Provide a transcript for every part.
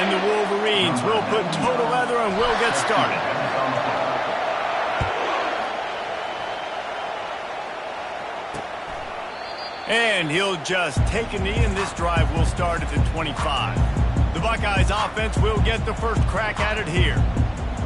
And the Wolverines will put total leather and will get started. And he'll just take a knee, and this drive will start at the 25. The Buckeyes offense will get the first crack at it here.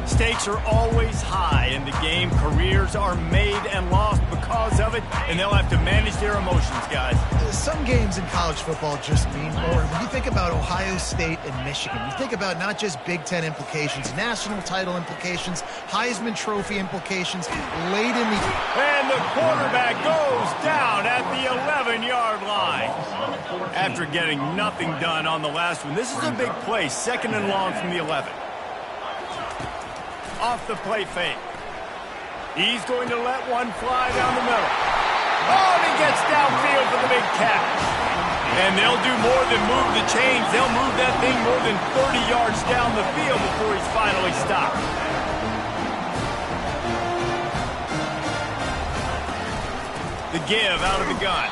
Stakes are always high in the game. Careers are made and lost because of it, and they'll have to manage their emotions, guys. Some games in college football just mean more. When you think about Ohio State and Michigan, you think about not just Big Ten implications, national title implications, Heisman Trophy implications, late in the... And the quarterback goes down at the 11-yard line. After getting nothing done on the last one, this is a big play, 2nd and long from the 11. Off the play fake. He's going to let one fly down the middle. Oh, and he gets downfield for the big catch. And they'll do more than move the chains. They'll move that thing more than 30 yards down the field before he's finally stopped. The give out of the gun.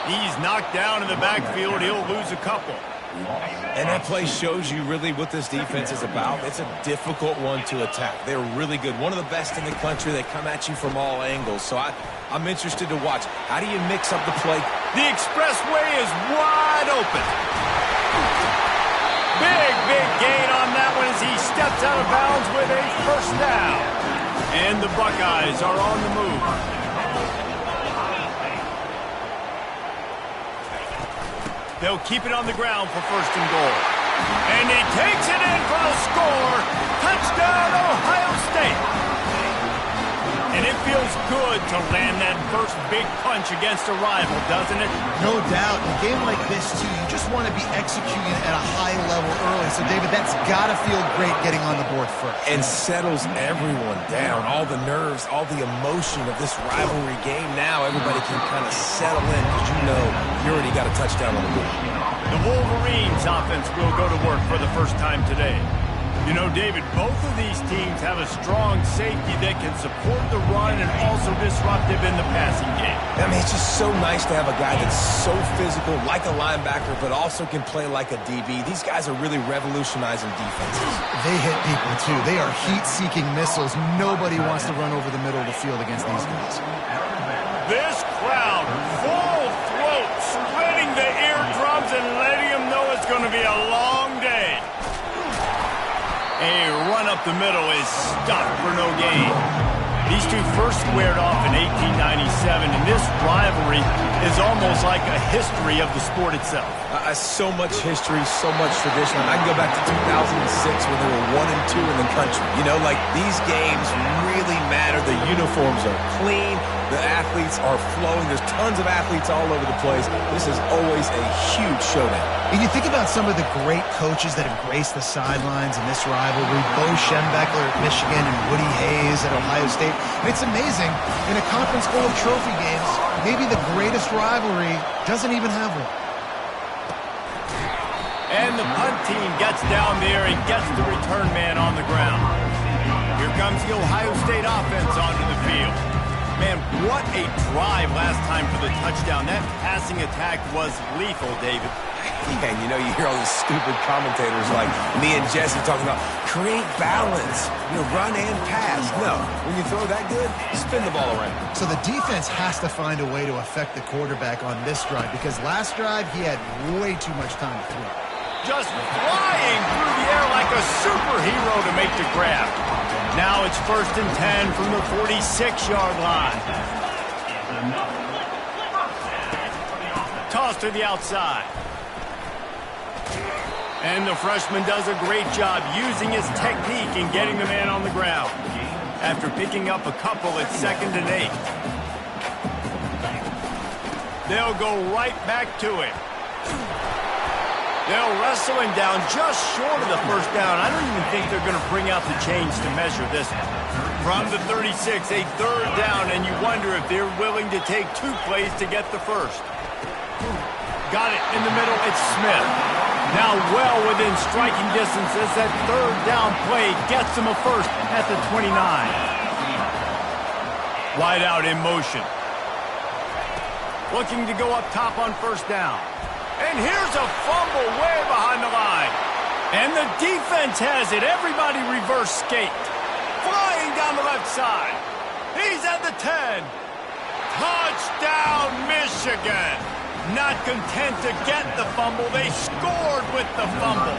He's knocked down in the backfield. He'll lose a couple. And that play shows you really what this defense is about. It's a difficult one to attack. They're really good. One of the best in the country. They come at you from all angles. So I'm interested to watch. How do you mix up the play? The expressway is wide open. Big gain on that one as he steps out of bounds with a first down. And the Buckeyes are on the move. They'll keep it on the ground for 1st and goal. And he takes it in for the score. Touchdown, Ohio State. And it feels good to land that first big punch against a rival, doesn't it? No doubt. In a game like this, too, you just want to be executing at a high level early. So, David, that's got to feel great getting on the board first. And settles everyone down. All the nerves, all the emotion of this rivalry game. Now everybody can kind of settle in because you know you already got a touchdown on the board. The Wolverines offense will go to work for the first time today. You know, David, both of these teams have a strong safety that can support the run and also disruptive in the passing game. I mean, it's just so nice to have a guy that's so physical, like a linebacker, but also can play like a DB. These guys are really revolutionizing defenses. They hit people, too. They are heat-seeking missiles. Nobody wants to run over the middle of the field against these guys. This crowd, full throat, splitting the eardrums and letting them know it's going to be a long day. A run up the middle is stopped for no gain. These two first squared off in 1897, and this rivalry is almost like a history of the sport itself. So much history, so much tradition. I can go back to 2006 when they were 1 and 2 in the country. You know, like these games really matter. The uniforms are clean. The athletes are flowing. There's tons of athletes all over the place. This is always a huge showdown. And you think about some of the great coaches that have graced the sidelines in this rivalry. Bo Schembechler at Michigan and Woody Hayes at Ohio State. And it's amazing, in a conference full of trophy games, maybe the greatest rivalry doesn't even have one. And the punt team gets down there and gets the return man on the ground. Here comes the Ohio State offense onto the field. Man, what a drive last time for the touchdown. That passing attack was lethal, David. Yeah, and you know, you hear all these stupid commentators like me and Jesse talking about create balance, you know, run and pass. No, when you throw that good, spin the ball around. So the defense has to find a way to affect the quarterback on this drive because last drive he had way too much time to throw. Just flying through the air like a superhero to make the grab. Now it's 1st and 10 from the 46-yard line. Toss to the outside. And the freshman does a great job using his technique and getting the man on the ground. After picking up a couple at 2nd and 8. They'll go right back to it. They'll wrestle him down just short of the first down. I don't even think they're going to bring out the chains to measure this one. From the 36, a 3rd down, and you wonder if they're willing to take 2 plays to get the first. Got it in the middle. It's Smith. Now well within striking distance as that 3rd down play gets him a first at the 29. Wide out in motion. Looking to go up top on 1st down. And here's a fumble way behind the line. And the defense has it. Everybody reverse skate. Flying down the left side. He's at the 10. Touchdown, Michigan. Not content to get the fumble, they scored with the fumble.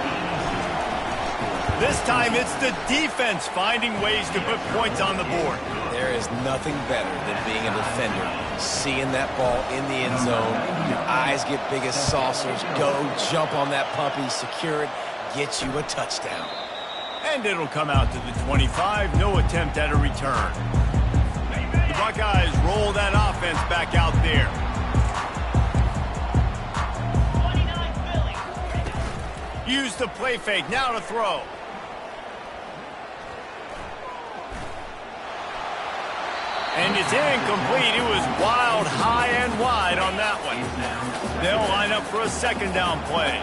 This time it's the defense finding ways to put points on the board. There is nothing better than being a defender. Seeing that ball in the end zone, your eyes get big as saucers. Go, jump on that puppy, secure it, get you a touchdown. And it'll come out to the 25, no attempt at a return. The Buckeyes roll that offense back out there. Use the play fake, now to throw. And it's incomplete. It was wild, high and wide on that one. They'll line up for a second down play.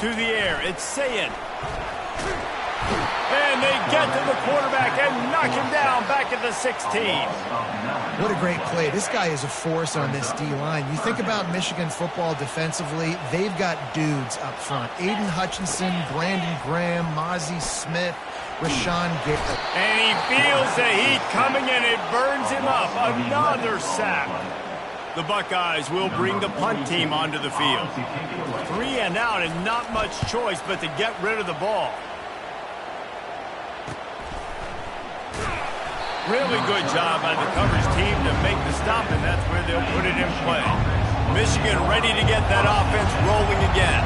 To the air, it's Sayin. And they get to the quarterback and knock him down back at the 16. What a great play. This guy is a force on this D-line. You think about Michigan football defensively, they've got dudes up front. Aiden Hutchinson, Brandon Graham, Mozzie Smith, Rashawn Gary. And he feels the heat coming and it burns him up. Another sack. The Buckeyes will bring the punt team onto the field. 3 and out and not much choice but to get rid of the ball. Really good job by the coverage team to make the stop, and that's where they'll put it in play. Michigan ready to get that offense rolling again.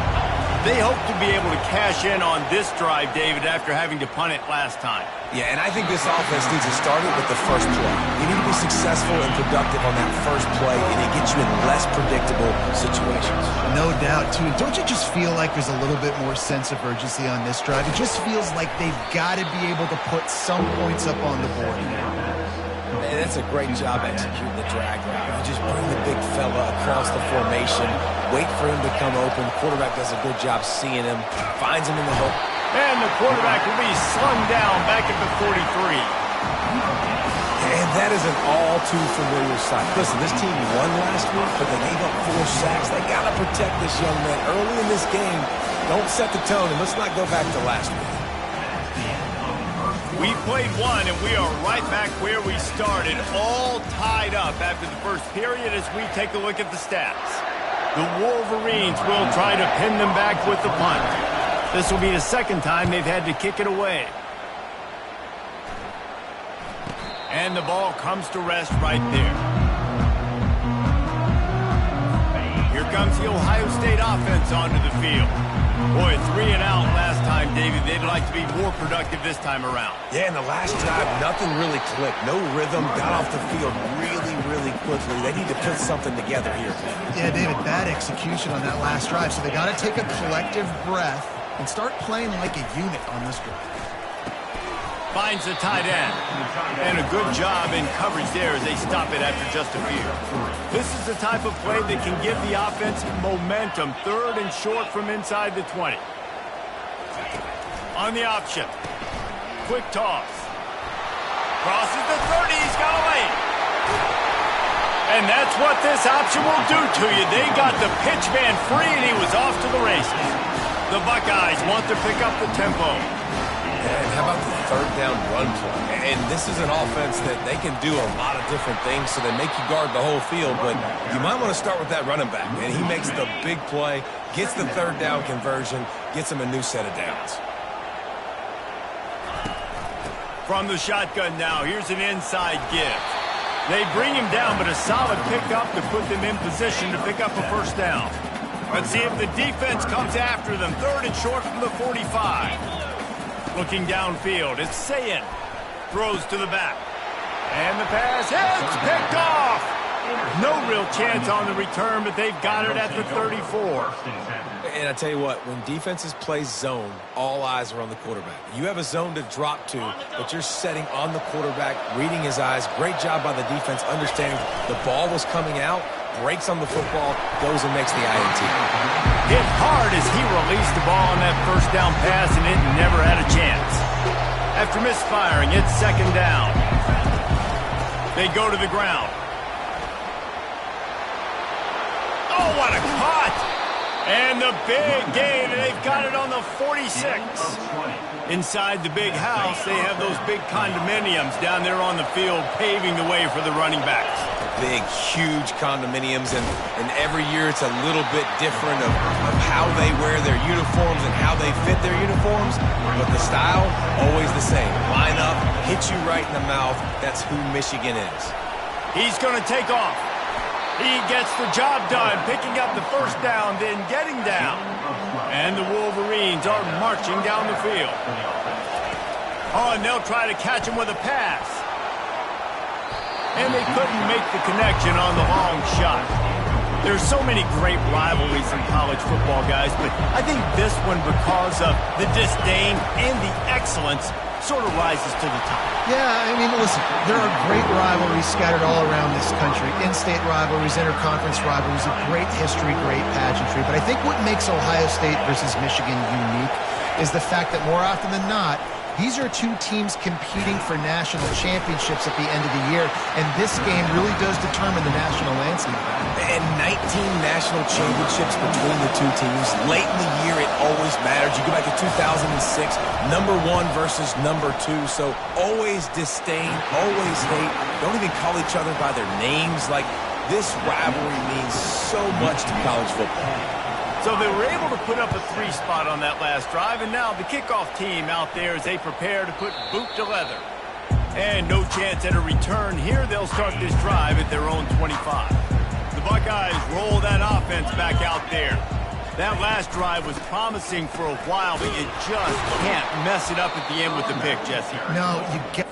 They hope to be able to cash in on this drive, David, after having to punt it last time. Yeah, and I think this offense needs to start it with the first play. You need to be successful and productive on that first play, and it gets you in less predictable situations. No doubt, too. Don't you just feel like there's a little bit more sense of urgency on this drive? It just feels like they've got to be able to put some points up on the board. Man, that's a great job executing the drag route. You just bring the big fella across the formation, wait for him to come open. The quarterback does a good job seeing him, finds him in the hook. And the quarterback will be slung down back at the 43. And that is an all-too-familiar sight. Listen, this team won last week, but they gave up 4 sacks. They got to protect this young man early in this game. Don't set the tone, and let's not go back to last week. We played one, and we are right back where we started, all tied up after the first period as we take a look at the stats. The Wolverines will try to pin them back with the punt. This will be the second time they've had to kick it away. And the ball comes to rest right there. Here comes the Ohio State offense onto the field. Boy, 3 and out last time, David. They'd like to be more productive this time around. Yeah, in the last drive, nothing really clicked. No rhythm, got off the field really quickly. They need to put something together here. Yeah, David, bad execution on that last drive, so they got to take a collective breath and start playing like a unit on this drive. Finds the tight end. And a good job in coverage there as they stop it after just a few. This is the type of play that can give the offense momentum. 3rd and short from inside the 20. On the option. Quick toss. Crosses the 30. He's got away. And that's what this option will do to you. They got the pitch man free and he was off to the races. The Buckeyes want to pick up the tempo. And how about the 3rd down run play? And this is an offense that they can do a lot of different things, so they make you guard the whole field, but you might want to start with that running back. And he makes the big play, gets the 3rd down conversion, gets him a new set of downs. From the shotgun now, here's an inside give. They bring him down, but a solid pickup to put them in position to pick up a first down. Let's see if the defense comes after them. 3rd and short from the 45. Looking downfield, it's Sayin. Throws to the back. And the pass hits, picked off. No real chance on the return, but they've got it at the 34. And I tell you what, when defenses play zone, all eyes are on the quarterback. You have a zone to drop to, but you're setting on the quarterback, reading his eyes. Great job by the defense, understanding the ball was coming out, breaks on the football, goes and makes the INT. Hit hard as he released the ball on that first down pass, and it never had a chance. After misfiring, it's 2nd down. They go to the ground. Oh, what a cut! And the big gain, and they've got it on the 46. Inside the big house, they have those big condominiums down there on the field paving the way for the running backs. Big, huge condominiums, and every year it's a little bit different of how they wear their uniforms and how they fit their uniforms, but the style, always the same. Line up, hit you right in the mouth. That's who Michigan is. He's going to take off. He gets the job done, picking up the first down, then getting down. And the Wolverines are marching down the field. Oh, and they'll try to catch him with a pass. And they couldn't make the connection on the long shot. There's so many great rivalries in college football, guys, but I think this one, because of the disdain and the excellence, sort of rises to the top. Yeah, I mean, listen, there are great rivalries scattered all around this country. In-state rivalries, interconference rivalries, a great history, great pageantry. But I think what makes Ohio State versus Michigan unique is the fact that more often than not, these are two teams competing for national championships at the end of the year, and this game really does determine the national landscape. And 19 national championships between the two teams. Late in the year, it always matters. You go back to 2006, number 1 versus number 2, so always disdain, always hate. Don't even call each other by their names. Like, this rivalry means so much to college football. So they were able to put up a 3 spot on that last drive, and now the kickoff team out there as they prepare to put boot to leather. And no chance at a return here. They'll start this drive at their own 25. The Buckeyes roll that offense back out there. That last drive was promising for a while, but you just can't mess it up at the end with the pick, Jesse. No, you get...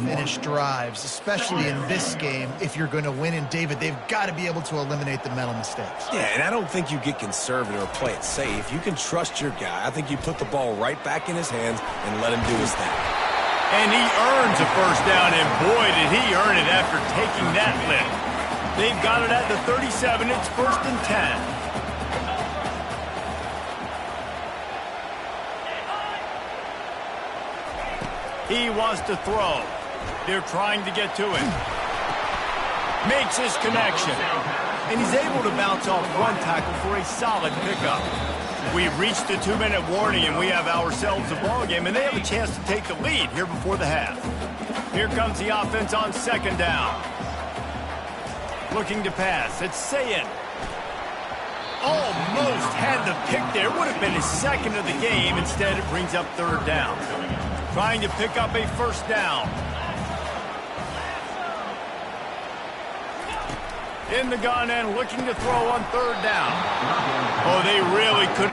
finish drives, especially in this game. If you're going to win, and David, they've got to be able to eliminate the mental mistakes. Yeah, and I don't think you get conservative or play it safe. You can trust your guy. I think you put the ball right back in his hands and let him do his thing. And he earns a first down, and boy, did he earn it after taking that lift. They've got it at the 37. It's 1st and 10. He wants to throw. They're trying to get to it. Makes his connection. And he's able to bounce off one tackle for a solid pickup. We've reached the 2-minute warning, and we have ourselves a ball game, and they have a chance to take the lead here before the half. Here comes the offense on 2nd down. Looking to pass. It's Sayin. Almost had the pick there. Would have been his 2nd of the game. Instead, it brings up 3rd down. Trying to pick up a first down. In the gun and looking to throw on 3rd down. Oh, they really could.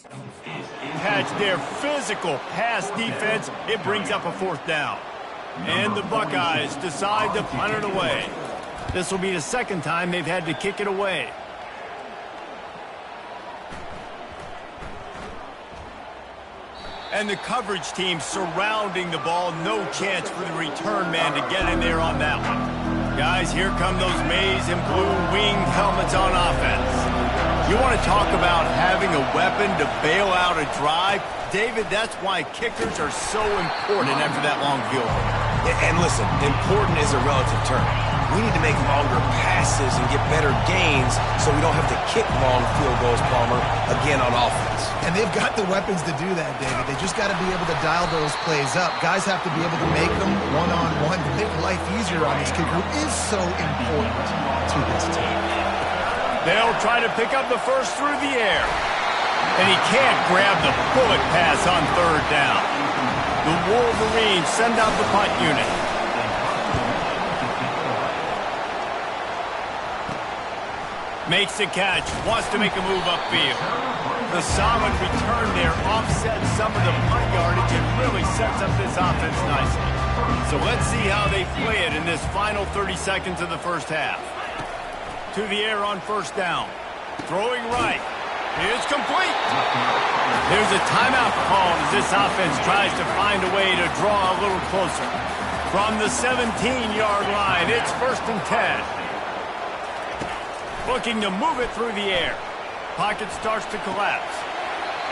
Catch their physical pass defense. It brings up a 4th down. And the Buckeyes decide to punt it away. This will be the 2nd time they've had to kick it away. And the coverage team surrounding the ball. No chance for the return man to get in there on that one. Guys, here come those maize and blue winged helmets on offense. You want to talk about having a weapon to bail out a drive? David, that's why kickers are so important after that long field goal. And listen, important is a relative term. We need to make longer passes and get better gains so we don't have to kick long field goals, Palmer, again on offense. And they've got the weapons to do that, David. They just got to be able to dial those plays up. Guys have to be able to make them one-on-one to make life easier on this kicker, who is so important to this team. They'll try to pick up the first through the air. And he can't grab the bullet pass on 3rd down. The Wolverines send out the punt unit. Makes the catch, wants to make a move upfield. The solid return there offsets some of the punt yardage and really sets up this offense nicely. So let's see how they play it in this final 30 seconds of the first half. To the air on 1st down. Throwing right. It's complete. There's a timeout called as this offense tries to find a way to draw a little closer. From the 17-yard line, it's 1st and 10. Looking to move it through the air. Pocket starts to collapse.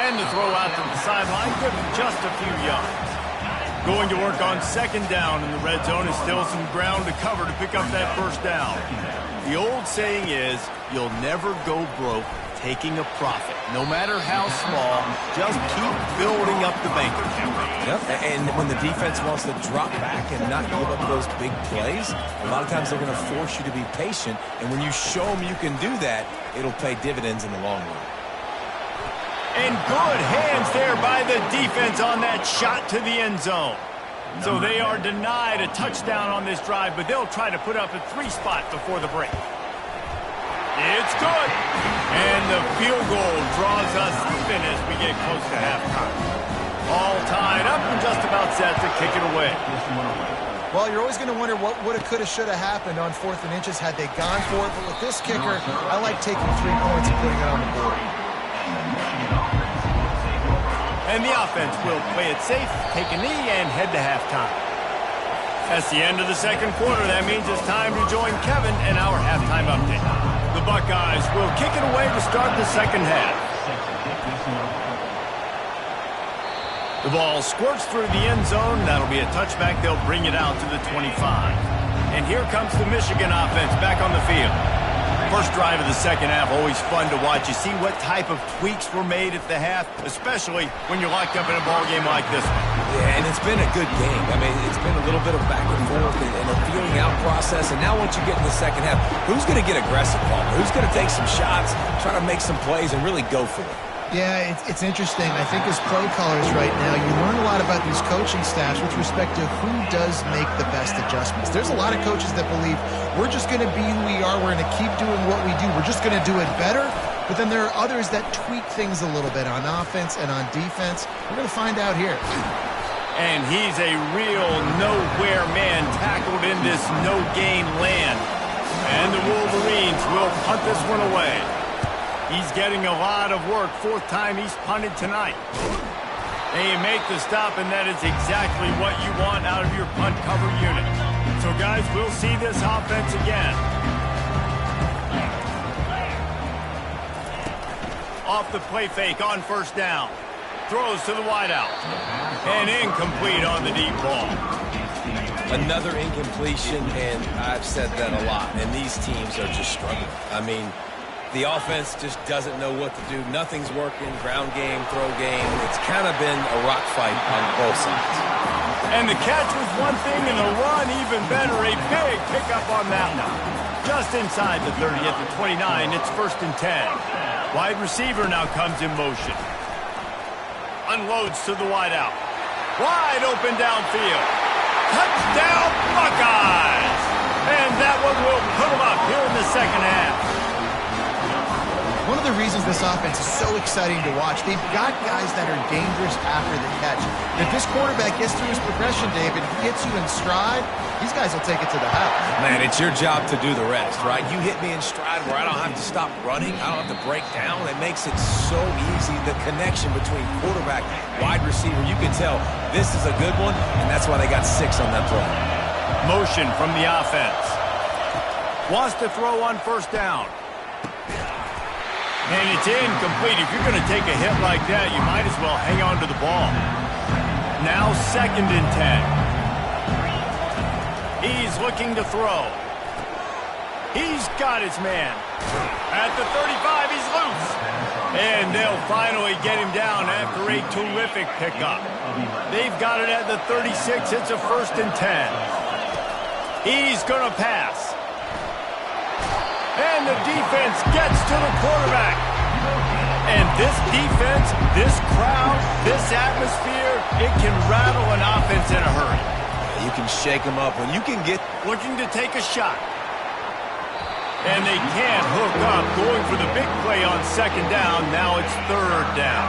And the throw out to the sideline, give him just a few yards. Going to work on 2nd down in the red zone is still some ground to cover to pick up that 1st down. The old saying is, you'll never go broke taking a profit. No matter how small, just keep building up the bank account. Yep, and when the defense wants to drop back and not give up those big plays, a lot of times they're going to force you to be patient, and when you show them you can do that, it'll pay dividends in the long run. And good hands there by the defense on that shot to the end zone. So they are denied a touchdown on this drive, but they'll try to put up a 3 spot before the break. It's good. And the field goal draws us even as we get close to halftime. All tied up and just about set to kick it away. Well, you're always going to wonder what woulda, coulda, shoulda happened on 4th and inches had they gone for it. But with this kicker, I like taking 3 points and putting it on the board. And the offense will play it safe, take a knee, and head to halftime. That's the end of the 2nd quarter. That means it's time to join Kevin and our halftime update. The Buckeyes will kick it away to start the 2nd half. The ball squirts through the end zone. That'll be a touchback. They'll bring it out to the 25. And here comes the Michigan offense back on the field. First drive of the 2nd half, always fun to watch. You see what type of tweaks were made at the half, especially when you're locked up in a ball game like this one. Yeah, and it's been a good game. I mean, it's been a little bit of back and forth and a feeling out process. And now once you get in the 2nd half, who's going to get aggressive, Palmer? Who's going to take some shots, try to make some plays, and really go for it? Yeah, it's interesting. I think as play callers right now, you learn a lot about these coaching staffs with respect to who does make the best adjustments. There's a lot of coaches that believe we're just going to be who we are. We're going to keep doing what we do. We're just going to do it better. But then there are others that tweak things a little bit on offense and on defense. We're going to find out here. And he's a real nowhere man tackled in this no-gain land. And the Wolverines will punt this one away. He's getting a lot of work. 4th time he's punted tonight. They make the stop, and that is exactly what you want out of your punt cover unit. So, guys, we'll see this offense again. Off the play fake on 1st down. Throws to the wideout. And incomplete on the deep ball. Another incompletion, and I've said that a lot, and these teams are just struggling. I mean, the offense just doesn't know what to do. Nothing's working. Ground game, throw game. It's kind of been a rock fight on both sides. And the catch was one thing, and the run even better. A big pickup on that one. Just inside the 30 at the 29. It's 1st and 10. Wide receiver now comes in motion. Unloads to the wideout. Wide open downfield. Touchdown Buckeyes! And that one will put them up here in the 2nd half. One of the reasons this offense is so exciting to watch, they've got guys that are dangerous after the catch. And if this quarterback gets through his progression, David, he hits you in stride, these guys will take it to the house. Man, it's your job to do the rest, right? You hit me in stride where I don't have to stop running. I don't have to break down. It makes it so easy. The connection between quarterback, wide receiver, you can tell this is a good one, and that's why they got 6 on that play. Motion from the offense. Wants to throw on first down. And it's incomplete. If you're going to take a hit like that, you might as well hang on to the ball. Now 2nd and 10. He's looking to throw. He's got his man. At the 35, he's loose. And they'll finally get him down after a terrific pickup. They've got it at the 36. It's a 1st and 10. He's going to pass. And the defense gets to the quarterback. And this defense, this crowd, this atmosphere, it can rattle an offense in a hurry. You can shake them up. When you can get... Looking to take a shot. And they can't hook up. Going for the big play on 2nd down. Now it's 3rd down.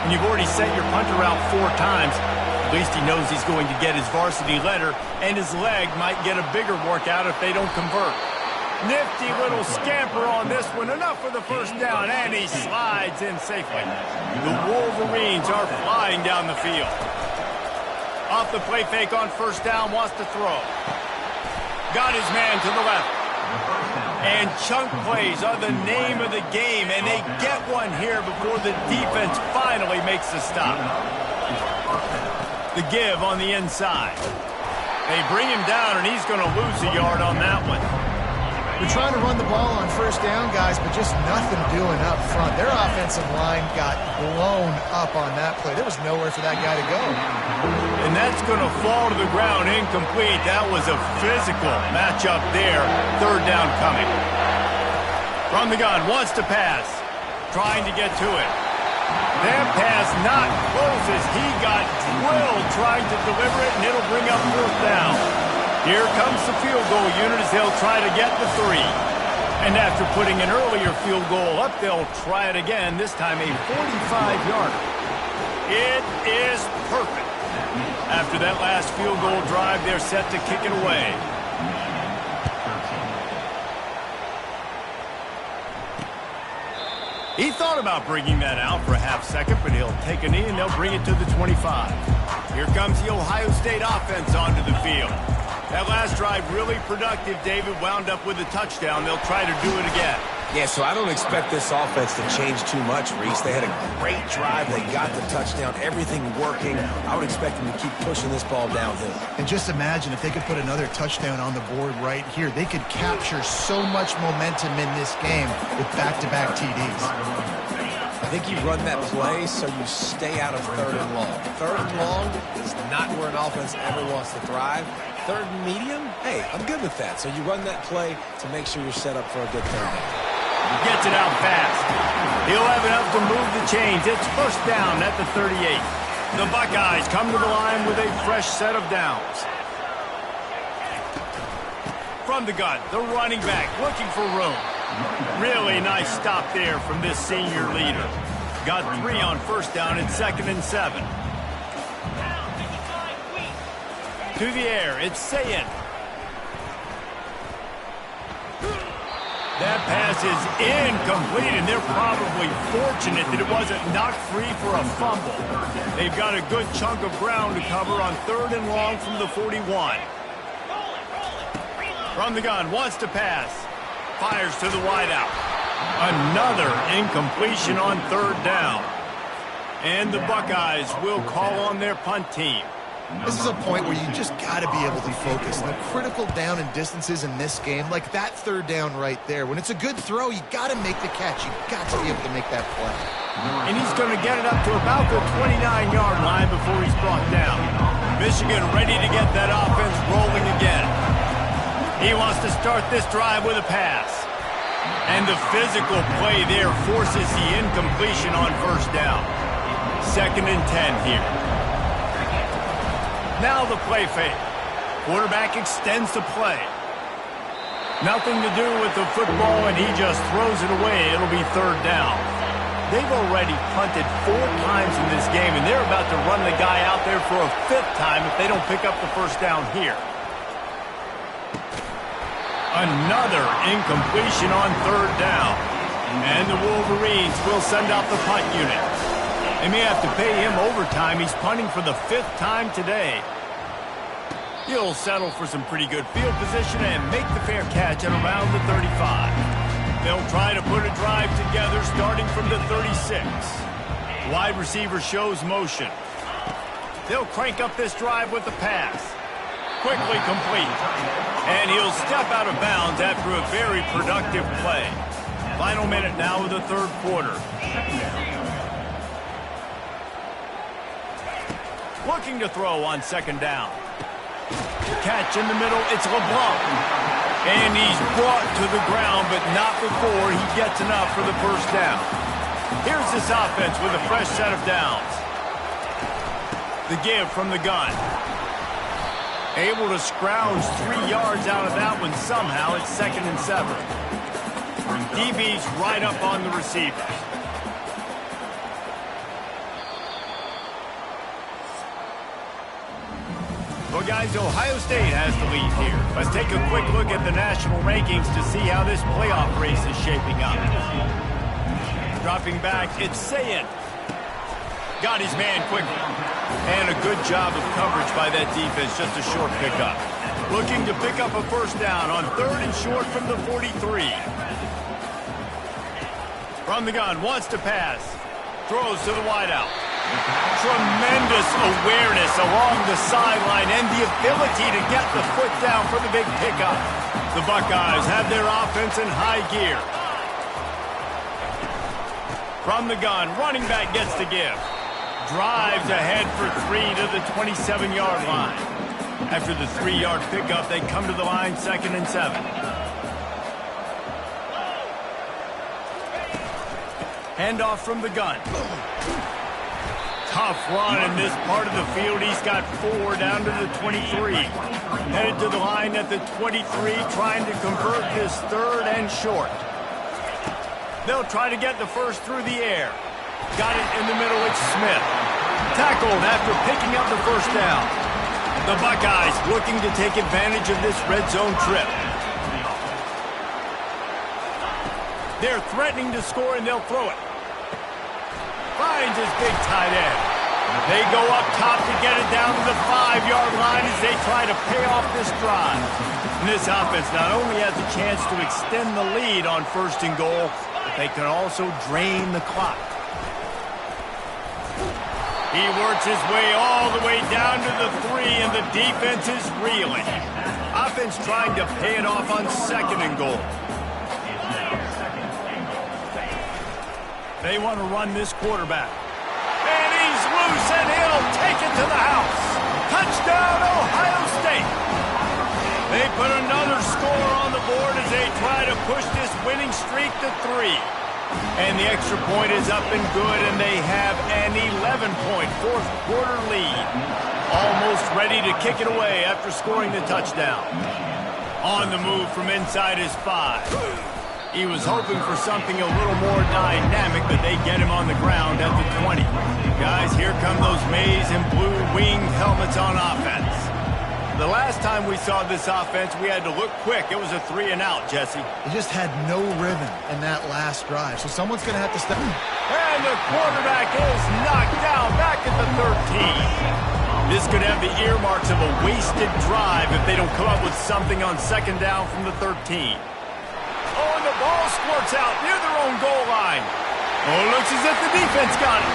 And you've already sent your punter out 4 times. At least he knows he's going to get his varsity letter, and his leg might get a bigger workout if they don't convert. Nifty little scamper on this one. Enough for the 1st down, and he slides in safely. The Wolverines are flying down the field. Off the play fake on 1st down, wants to throw. Got his man to the left. And chunk plays are the name of the game, and they get one here before the defense finally makes the stop. The give on the inside. They bring him down, and he's going to lose a yard on that one. They're trying to run the ball on 1st down, guys, but just nothing doing up front. Their offensive line got blown up on that play. There was nowhere for that guy to go. And that's going to fall to the ground incomplete. That was a physical matchup there. 3rd down coming. From the gun, wants to pass. Trying to get to it. That pass not close as he got drilled trying to deliver it, and it'll bring up 4th down. Here comes the field goal unit as they'll try to get the 3. And after putting an earlier field goal up, they'll try it again, this time a 45-yarder. It is perfect. After that last field goal drive, they're set to kick it away. He thought about bringing that out for a half-second, but he'll take a knee and they'll bring it to the 25. Here comes the Ohio State offense onto the field. That last drive really productive. David wound up with a touchdown. They'll try to do it again. Yeah, so I don't expect this offense to change too much, Reese. They had a great drive. They got the touchdown, everything working. I would expect them to keep pushing this ball downhill. And just imagine if they could put another touchdown on the board right here. They could capture so much momentum in this game with back-to-back TDs. I think you run that play so you stay out of 3rd and long. 3rd and long is not where an offense ever wants to thrive. 3rd and medium, hey, I'm good with that. So you run that play to make sure you're set up for a good 3rd down. Gets it out fast. He'll have enough to move the chains. It's 1st down at the 38. The Buckeyes come to the line with a fresh set of downs. From the gun, the running back looking for room. Really nice stop there from this senior leader. Got 3 on 1st down and 2nd and 7. To the air, it's Sayin. That pass is incomplete, and they're probably fortunate that it wasn't knocked free for a fumble. They've got a good chunk of ground to cover on 3rd and long from the 41. From the gun, wants to pass. Fires to the wideout. Another incompletion on 3rd down. And the Buckeyes will call on their punt team. This is a point where you just got to be able to focus. The critical down and distances in this game, like that 3rd down right there. When it's a good throw, you got to make the catch. You got to be able to make that play. And he's going to get it up to about the 29-yard line before he's brought down. Michigan ready to get that offense rolling again. He wants to start this drive with a pass. And the physical play there forces the incompletion on 1st down. 2nd and 10 here. Now the play fake. Quarterback extends the play. Nothing to do with the football, and he just throws it away. It'll be third down. They've already punted 4 times in this game, and they're about to run the guy out there for a 5th time if they don't pick up the first down here. Another incompletion on third down. And the Wolverines will send out the punt unit. They may have to pay him overtime. He's punting for the 5th time today. He'll settle for some pretty good field position and make the fair catch at around the 35. They'll try to put a drive together starting from the 36. Wide receiver shows motion. They'll crank up this drive with the pass. Quickly complete. And he'll step out of bounds after a very productive play. Final minute now of the third quarter. Looking to throw on second down. Catch in the middle, it's LeBlanc. And he's brought to the ground, but not before he gets enough for the first down. Here's this offense with a fresh set of downs. The give from the gun. Able to scrounge 3 yards out of that one somehow. It's 2nd and 7. DB's right up on the receiver. Well, guys, Ohio State has the lead here. Let's take a quick look at the national rankings to see how this playoff race is shaping up. Dropping back, it's Sayin. Got his man quickly. And a good job of coverage by that defense, just a short pickup. Looking to pick up a first down on 3rd and short from the 43. From the gun, wants to pass. Throws to the wideout. Tremendous awareness along the sideline and the ability to get the foot down for the big pickup. The Buckeyes have their offense in high gear. From the gun, running back gets the give. Drives ahead for 3 to the 27-yard line. After the 3-yard pickup, they come to the line 2nd and 7. Handoff from the gun. Tough run in this part of the field. He's got 4 down to the 23. Headed to the line at the 23, trying to convert this 3rd and short. They'll try to get the first through the air. Got it in the middle, it's Smith. Tackled after picking up the first down. The Buckeyes looking to take advantage of this red zone trip. They're threatening to score, and they'll throw it. Finds his big tight end. They go up top to get it down to the 5-yard line as they try to pay off this drive. And this offense not only has a chance to extend the lead on 1st and goal, but they can also drain the clock. He works his way all the way down to the 3, and the defense is reeling. Offense trying to pay it off on 2nd and goal. They want to run this quarterback. And he's loose, and he'll take it to the house. Touchdown, Ohio State. They put another score on the board as they try to push this winning streak to 3. And the extra point is up and good, and they have an 11-point fourth-quarter lead. Almost ready to kick it away after scoring the touchdown. On the move from inside his 5. He was hoping for something a little more dynamic, but they get him on the ground at the 20. Guys, here come those maize and blue winged helmets on offense. The last time we saw this offense, we had to look quick. It was a 3 and out, Jesse. They just had no rhythm in that last drive, so someone's going to have to step. And the quarterback is knocked down back at the 13. This could have the earmarks of a wasted drive if they don't come up with something on 2nd down from the 13. Oh, and the ball squirts out near their own goal line. Oh, it looks as if the defense got it.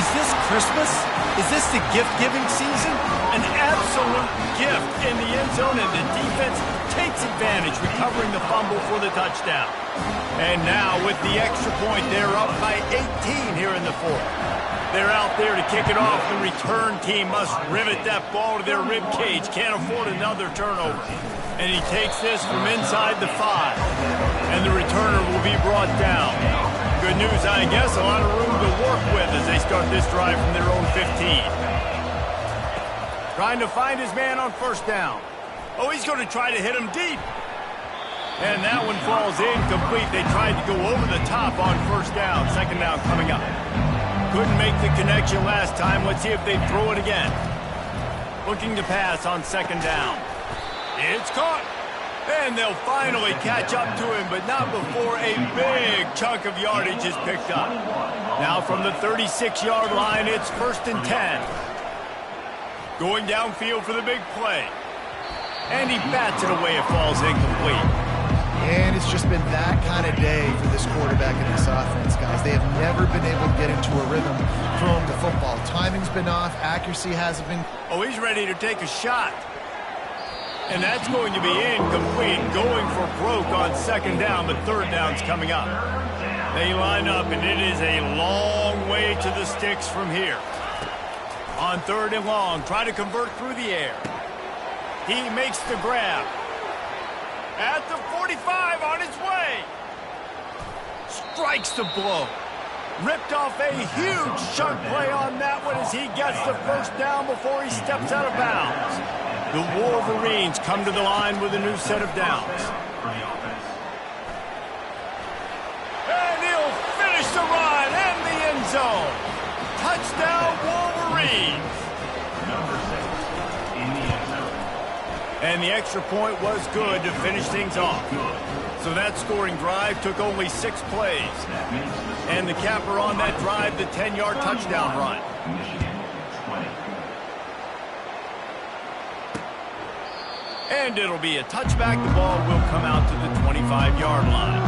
Is this Christmas? Is this the gift-giving season? An absolute gift in the end zone, and the defense takes advantage, recovering the fumble for the touchdown. And now, with the extra point, they're up by 18 here in the 4th. They're out there to kick it off. The return team must rivet that ball to their rib cage. Can't afford another turnover. And he takes this from inside the 5. And the returner will be brought down. Good news, I guess, a lot of room to work with as they start this drive from their own 15. Trying to find his man on 1st down. Oh, he's going to try to hit him deep. And that one falls incomplete. They tried to go over the top on first down. Second down coming up. Couldn't make the connection last time. Let's see if they throw it again. Looking to pass on second down. It's caught. And they'll finally catch up to him, but not before a big chunk of yardage is picked up. Now from the 36-yard line, it's 1st and 10. Going downfield for the big play. And he bats it away. It falls incomplete. And it's just been that kind of day for this quarterback and this offense, guys. They have never been able to get into a rhythm throwing the football. Timing's been off. Accuracy hasn't been. Oh, he's ready to take a shot. And that's going to be incomplete. Going for broke on second down, but third down's coming up. They line up, and it is a long way to the sticks from here. On third and long, try to convert through the air. He makes the grab. At the 45, on his way. Strikes the blow. Ripped off a huge chunk play on that one as he gets the first down before he steps out of bounds. The Wolverines come to the line with a new set of downs. And he'll finish the run and the end zone. Touchdown, Wolverines. And the extra point was good to finish things off. So that scoring drive took only 6 plays. And the capper on that drive, the 10-yard touchdown run. And it'll be a touchback. The ball will come out to the 25-yard line.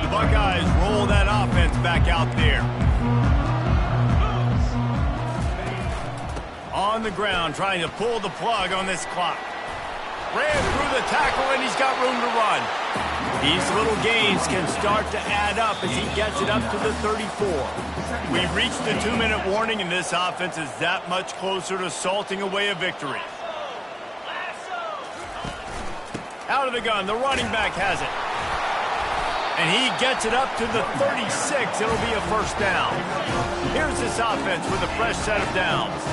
The Buckeyes roll that offense back out there. On the ground, trying to pull the plug on this clock. Ran through the tackle, and he's got room to run. These little gains can start to add up as he gets it up to the 34. We've reached the 2-minute warning, and this offense is that much closer to salting away a victory. Out of the gun, the running back has it. And he gets it up to the 36. It'll be a first down. Here's this offense with a fresh set of downs.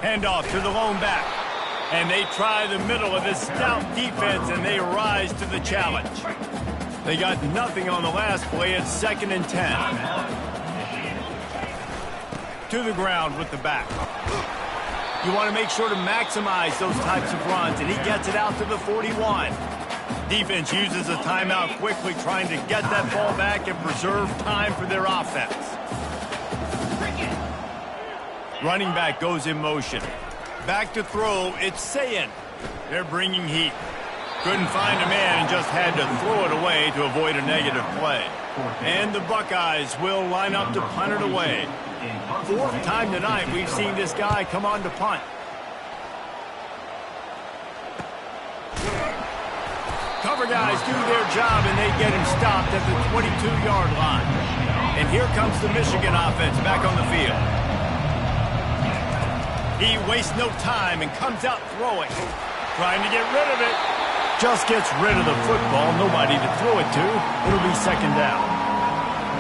Handoff to the lone back. And they try the middle of this stout defense, and they rise to the challenge. They got nothing on the last play. It's 2nd and 10. To the ground with the back. You want to make sure to maximize those types of runs, and he gets it out to the 41. Defense uses a timeout quickly, trying to get that ball back and preserve time for their offense. Running back goes in motion. Back to throw, it's Sayin. They're bringing heat. Couldn't find a man and just had to throw it away to avoid a negative play. And the Buckeyes will line up to punt it away. 4th time tonight we've seen this guy come on to punt. Cover guys do their job, and they get him stopped at the 22-yard line. And here comes the Michigan offense back on the field. He wastes no time and comes out throwing. Trying to get rid of it. Just gets rid of the football. Nobody to throw it to. It'll be second down.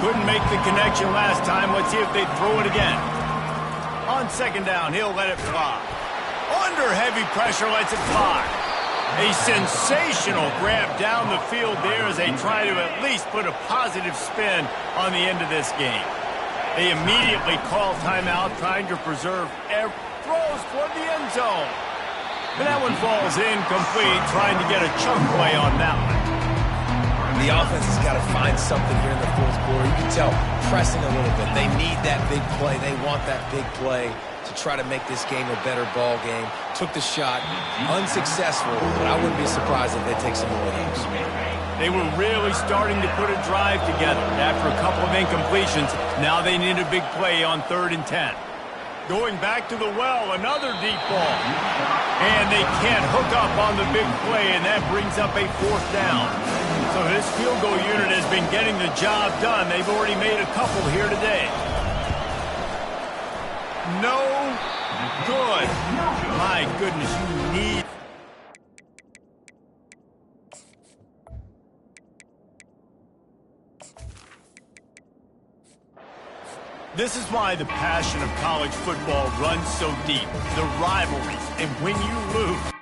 Couldn't make the connection last time. Let's see if they throw it again. On second down, he'll let it fly. Under heavy pressure, lets it fly. A sensational grab down the field there as they try to at least put a positive spin on the end of this game. They immediately call timeout, trying to preserve every throws toward the end zone. And that one falls incomplete, trying to get a chunk play on that one. The offense has got to find something here in the 4th quarter. You can tell pressing a little bit. They need that big play. They want that big play to try to make this game a better ball game. Took the shot, unsuccessful, but I wouldn't be surprised if they take some more of those. They were really starting to put a drive together. After a couple of incompletions, now they need a big play on 3rd and 10. Going back to the well, another deep ball. And they can't hook up on the big play, and that brings up a 4th down. So this field goal unit has been getting the job done. They've already made a couple here today. No good. My goodness, you need... This is why the passion of college football runs so deep. The rivalries, and when you lose,